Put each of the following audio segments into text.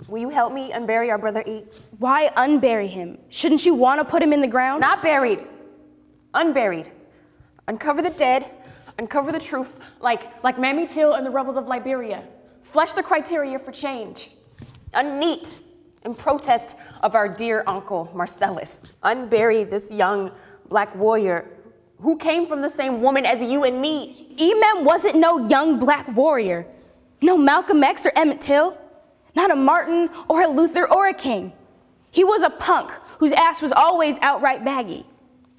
Will you help me unbury our brother E? Why unbury him? Shouldn't you want to put him in the ground? Not buried. Unburied. Uncover the dead. Uncover the truth, like Mammy Till and the rebels of Liberia. Flesh the criteria for change. Unneat in protest of our dear uncle Marcellus. Unbury this young black warrior who came from the same woman as you and me. Emem wasn't no young black warrior. No Malcolm X or Emmett Till. Not a Martin or a Luther or a King. He was a punk whose ass was always outright baggy.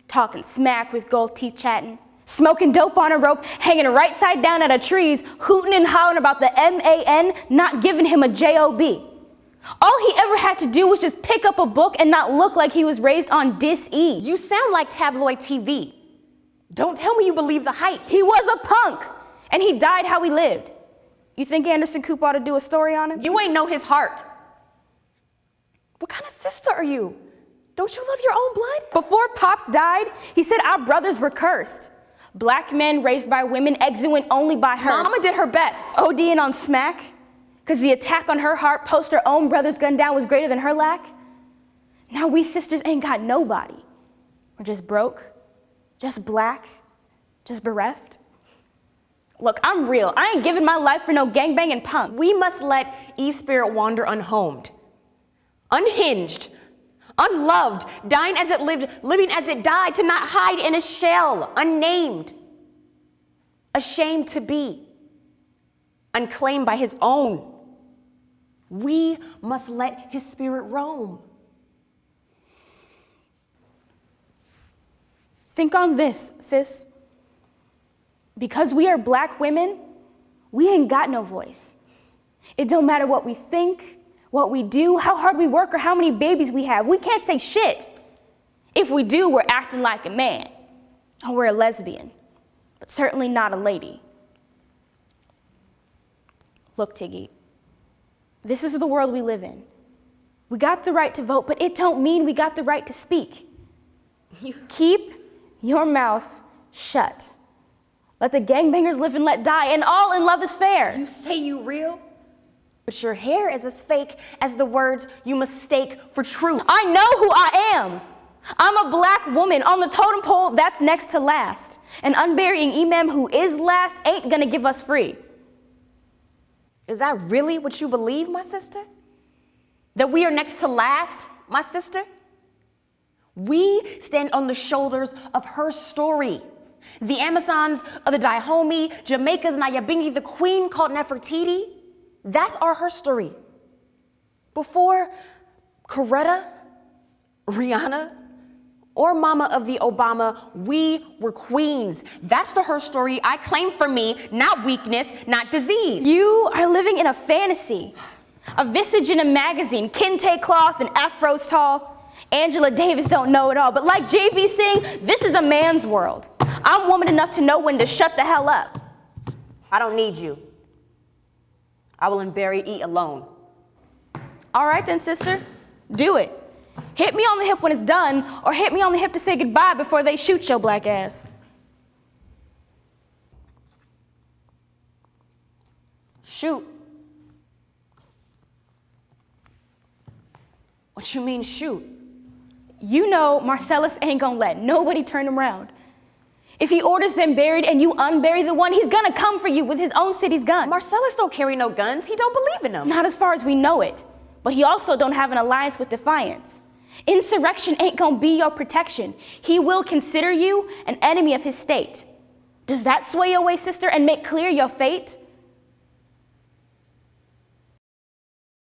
Talking smack with gold teeth chatting. Smoking dope on a rope, hanging right side down out of trees, hooting and hollering about the MAN, not giving him a JOB. All he ever had to do was just pick up a book and not look like he was raised on dis-ease. You sound like tabloid TV. Don't tell me you believe the hype. He was a punk, and he died how he lived. You think Anderson Cooper ought to do a story on him? You ain't know his heart. What kind of sister are you? Don't you love your own blood? Before Pops died, he said our brothers were cursed. Black men raised by women, exuent only by her. Mama did her best. ODing on smack, because the attack on her heart post her own brother's gun down was greater than her lack. Now we sisters ain't got nobody. We're just broke, just black, just bereft. Look, I'm real. I ain't giving my life for no gangbanging punk. We must let E-Spirit wander unhomed, unhinged, unloved, dying as it lived, living as it died, to not hide in a shell, unnamed, ashamed to be, unclaimed by his own. We must let his spirit roam. Think on this, sis. Because we are black women, we ain't got no voice. It don't matter what we think, what we do, how hard we work, or how many babies we have. We can't say shit. If we do, we're acting like a man. Or we're a lesbian, but certainly not a lady. Look, Tiggy, this is the world we live in. We got the right to vote, but it don't mean we got the right to speak. Keep your mouth shut. Let the gangbangers live and let die, and all in love is fair. You say you real? But your hair is as fake as the words you mistake for truth. I know who I am. I'm a black woman on the totem pole that's next to last. And unburying Emem, who is last, ain't gonna give us free. Is that really what you believe, my sister? That we are next to last, my sister? We stand on the shoulders of her story. The Amazons of the Dahomey, Jamaica's Nyabingi, the queen called Nefertiti. That's our history. Before Coretta, Rihanna, or Mama of the Obama, we were queens. That's the her story I claim for me, not weakness, not disease. You are living in a fantasy. A visage in a magazine, kente cloth and afros tall. Angela Davis don't know it all, but like JB Singh, this is a man's world. I'm woman enough to know when to shut the hell up. I don't need you. I will unbury E alone. All right then, sister, do it. Hit me on the hip when it's done, or hit me on the hip to say goodbye before they shoot your black ass. Shoot? What you mean shoot? You know Marcellus ain't gonna let nobody turn him around. If he orders them buried and you unbury the one, he's gonna come for you with his own city's gun. Marcellus don't carry no guns. He don't believe in them. Not as far as we know it. But he also don't have an alliance with Defiance. Insurrection ain't gonna be your protection. He will consider you an enemy of his state. Does that sway your way, sister, and make clear your fate?